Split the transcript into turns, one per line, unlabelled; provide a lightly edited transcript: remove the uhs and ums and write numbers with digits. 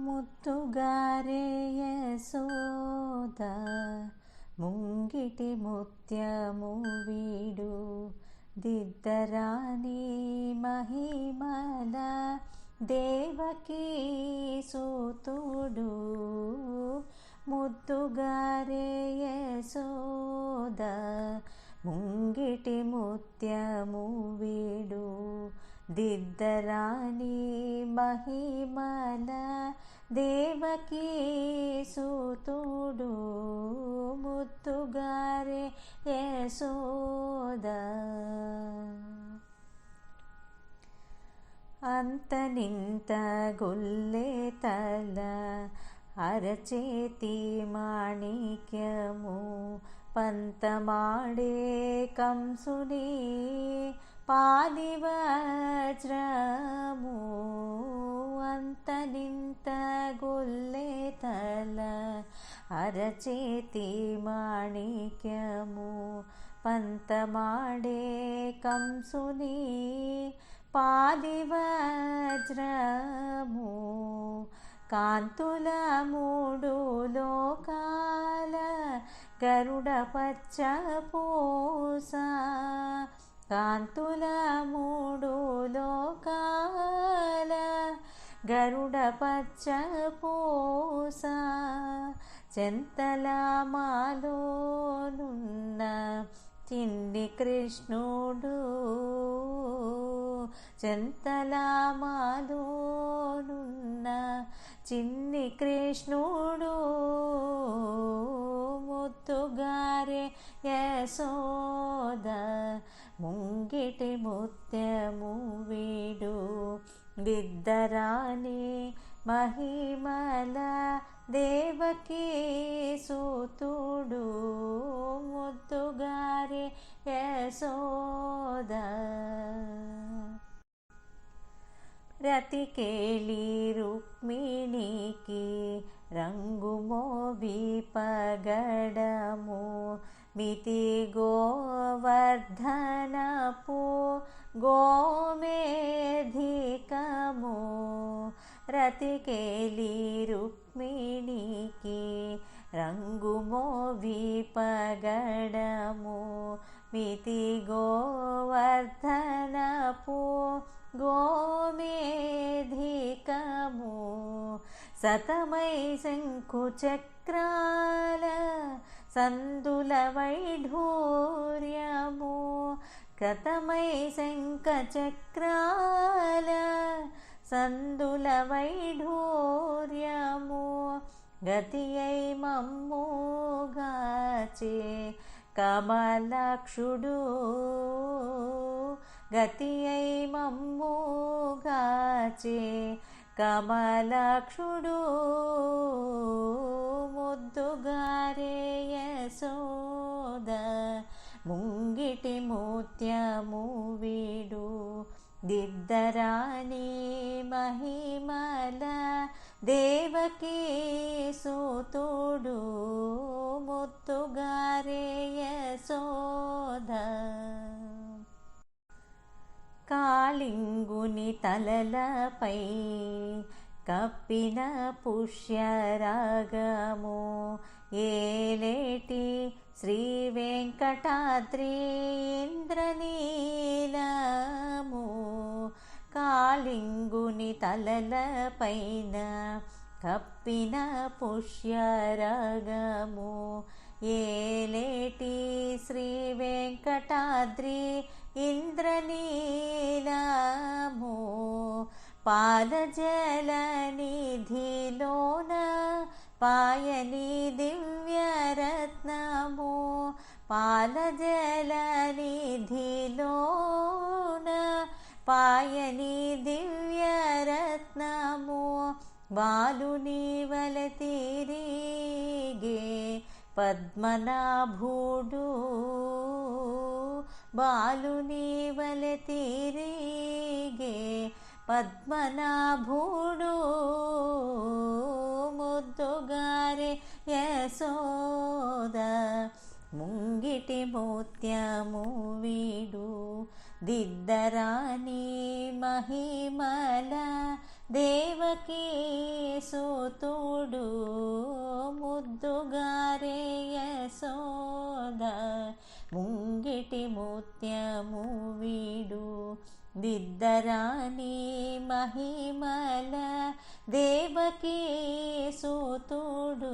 ముత్తుగారే యశోద ముంగిటి ముత్యము వీడు దిద్దరాని మహిమల దేవకీ సూతుడు ముద్దుగారే యశోద ముంగిటి ముత్యము వీడు దిద్దరాని మహిమల దేవకీ సూతుడు ముద్దుగారే యశోద అంతనింత గొల్లె తల అరచేతి మాణిక్యము పంతమాడే కంసుని పాలివజ్రము అంతనింత గొల్లె తల అరచేతి మాణిక్యము పంతమాడే కంసుని పాలివజ్రము కాంతుల మూడు లోకాల గరుడ పచ్చ పూస కాంతుల మూడు లోకాల గరుడ పచ్చ పూస చెంతల మాలోనున్న చిన్ని కృష్ణుడు చెంతల మాలోనున్న చిన్ని కృష్ణుడు ముత్తుగారే యశోద ముంగిటి ముత్యము వీడు దిద్దరాని మహిమల దేవకీ సూతుడు ముద్దుగారే యశోద రతికేళి రుక్మిణికి రంగుమోవి పగడము మితి గోవర్ధనపు గోమేధికము రతికేళి రుక్మిణికి రంగుమోవి పగడము మితి గోవర్ధనపు గోమేధికము సతమై శంఖు చక్రాల సందుల వైఢూర్యము కతమై శంఖ చక్రాల సందుల వైఢూర్యము గతి అయి మమ్ముగాచే కమలాక్షుడు గతి అయి మమ్ముగాచే కమలాక్షుడు ముద్దుగారే యశోద ముంగిటి ముత్యము వీడు దిద్దరాని మహిమల దేవకీ సూతుడు ముత్తుగారే యశోద కాళింగుని తలలపై కప్పిన పుష్యరాగము ఏలేటి శ్రీ వెంకటాద్రి ఇంద్రనీలము కాళింగుని తలలపైన కప్పిన పుష్యరాగము ఏలేటి శ్రీ వెంకటాద్రి ఇంద్రనీలము పాదజల నిధిలోన పాయని దివ్యరత్నము పాదజల నిధిలోన పాయని దివ్యరత్నము బాలుని వల తిరిగే పద్మనాభుడు బాలుని వల తిరిగే పద్మనాభుడు ముద్దుగారే యశోద ముంగిటి ముత్యము వీడు దిద్దరాని మహిమల దేవకీ సూతుడు ముద్దుగారే యశోద ముంగిటి ముత్యము వీడు దిద్దరాని మహిమల దేవకీ సూతుడు